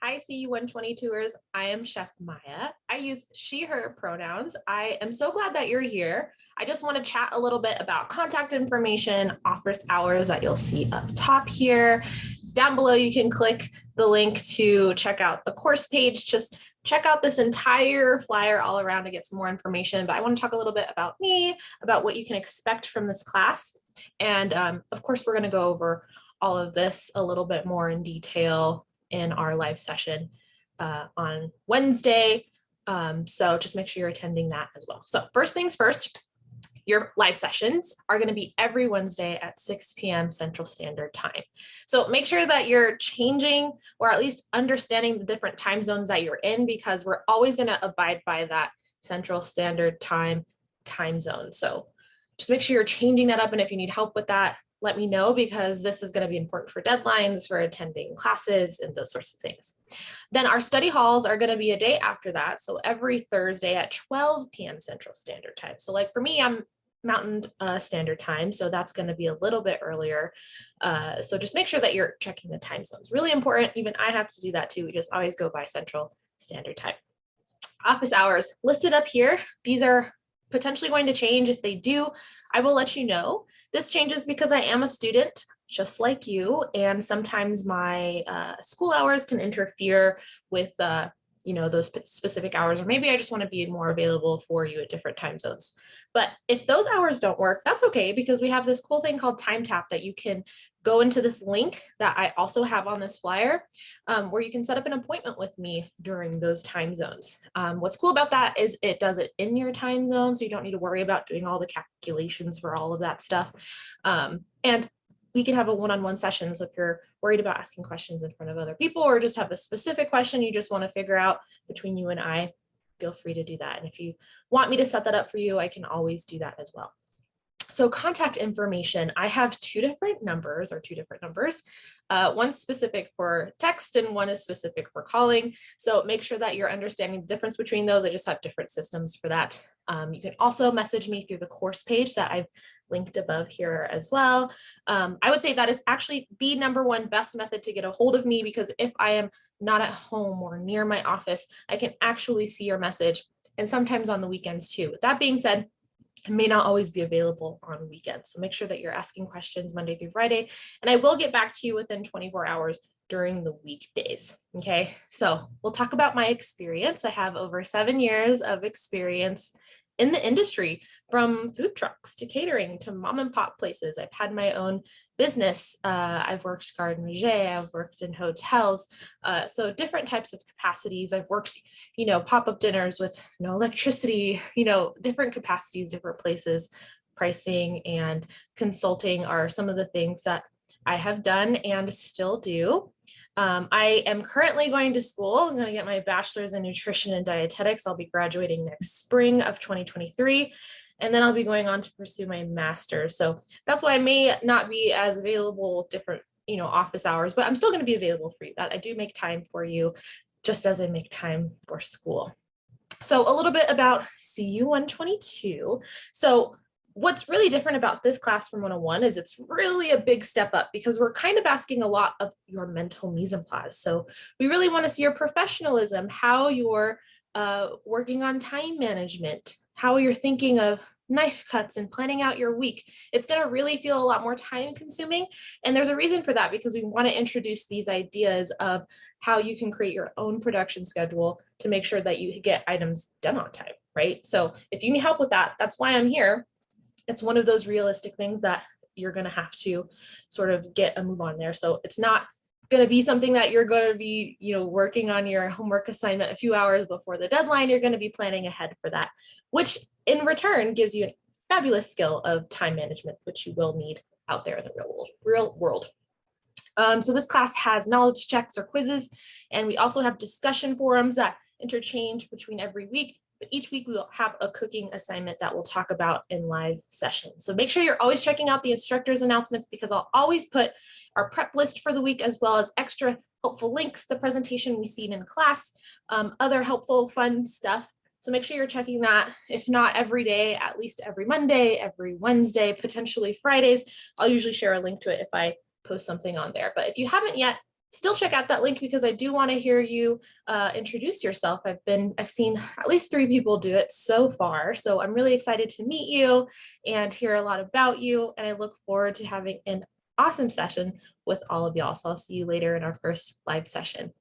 Hi, CU 122ers. I am Chef Maya. I use she, her pronouns. I am so glad that you're here. I just want to chat a little bit about contact information, office hours that you'll see up top here. Down below, you can click the link to check out the course page. Just check out this entire flyer all around to get some more information. But I want to talk a little bit about me, about what you can expect from this class. And of course, we're going to go over all of this a little bit more in detail in our live session on Wednesday. So just make sure you're attending that as well. So first things first, your live sessions are going to be every Wednesday at 6 p.m. Central Standard Time. So make sure that you're changing or at least understanding the different time zones that you're in, because we're always going to abide by that Central Standard Time zone. So just make sure you're changing that up. And if you need help with that, let me know, because this is going to be important for deadlines, for attending classes, and those sorts of things. Then our study halls are going to be a day after that. So every Thursday at 12 p.m. Central Standard Time. So like for me, I'm Mountain Standard Time, so that's going to be a little bit earlier. So just make sure that you're checking the time zones. Really important. Even I have to do that too. We just always go by Central Standard Time. Office hours listed up here. These are potentially going to change. If they do, I will let you know. This changes because I am a student just like you, and sometimes my school hours can interfere with those specific hours, or maybe I just want to be more available for you at different time zones. But if those hours don't work, that's okay, because we have this cool thing called TimeTap that you can go into this link that I also have on this flyer, where you can set up an appointment with me during those time zones. What's cool about that is it does it in your time zone, so you don't need to worry about doing all the calculations for all of that stuff. And we can have a one-on-one session. So if you're worried about asking questions in front of other people, or just have a specific question you just want to figure out between you and I, feel free to do that. And if you want me to set that up for you, I can always do that as well. So contact information, I have two different numbers. One's specific for text and one is specific for calling. So make sure that you're understanding the difference between those. I just have different systems for that. You can also message me through the course page that I've linked above here as well. I would say that is actually the number one best method to get a hold of me, because if I am not at home or near my office, I can actually see your message, and sometimes on the weekends too. With that being said, it may not always be available on weekends. So make sure that you're asking questions Monday through Friday, and I will get back to you within 24 hours during the weekdays. Okay, so we'll talk about my experience. I have over 7 years of experience in the industry, from food trucks to catering to mom and pop places. I've had my own business. I've worked garde manger, I've worked in hotels, so different types of capacities. I've worked, pop-up dinners with no electricity, different capacities, different places. Pricing and consulting are some of the things that I have done and still do. I am currently going to school. I'm going to get my bachelor's in nutrition and dietetics. I'll be graduating next spring of 2023. And then I'll be going on to pursue my master's. So that's why I may not be as available different, office hours, but I'm still going to be available for you. That I do make time for you, just as I make time for school. So a little bit about CU 122. So what's really different about this class from 101 is it's really a big step up, because we're kind of asking a lot of your mental mise en place. So we really want to see your professionalism, how you're working on time management, how you're thinking of knife cuts and planning out your week. It's going to really feel a lot more time consuming. And there's a reason for that, because we want to introduce these ideas of how you can create your own production schedule to make sure that you get items done on time, right? So if you need help with that, that's why I'm here. It's one of those realistic things that you're going to have to sort of get a move on there. So it's not going to be something that you're going to be, working on your homework assignment a few hours before the deadline. You're going to be planning ahead for that, which in return gives you a fabulous skill of time management, which you will need out there in the real world. So this class has knowledge checks or quizzes, and we also have discussion forums that interchange between every week. But each week we will have a cooking assignment that we'll talk about in live sessions. So make sure you're always checking out the instructor's announcements, because I'll always put our prep list for the week, as well as extra helpful links, the presentation we've seen in class, other helpful, fun stuff. So make sure you're checking that. If not every day, at least every Monday, every Wednesday, potentially Fridays. I'll usually share a link to it if I post something on there. But if you haven't yet, still check out that link because I do want to hear you introduce yourself. I've seen at least 3 people do it so far. So I'm really excited to meet you and hear a lot about you. And I look forward to having an awesome session with all of y'all. So I'll see you later in our first live session.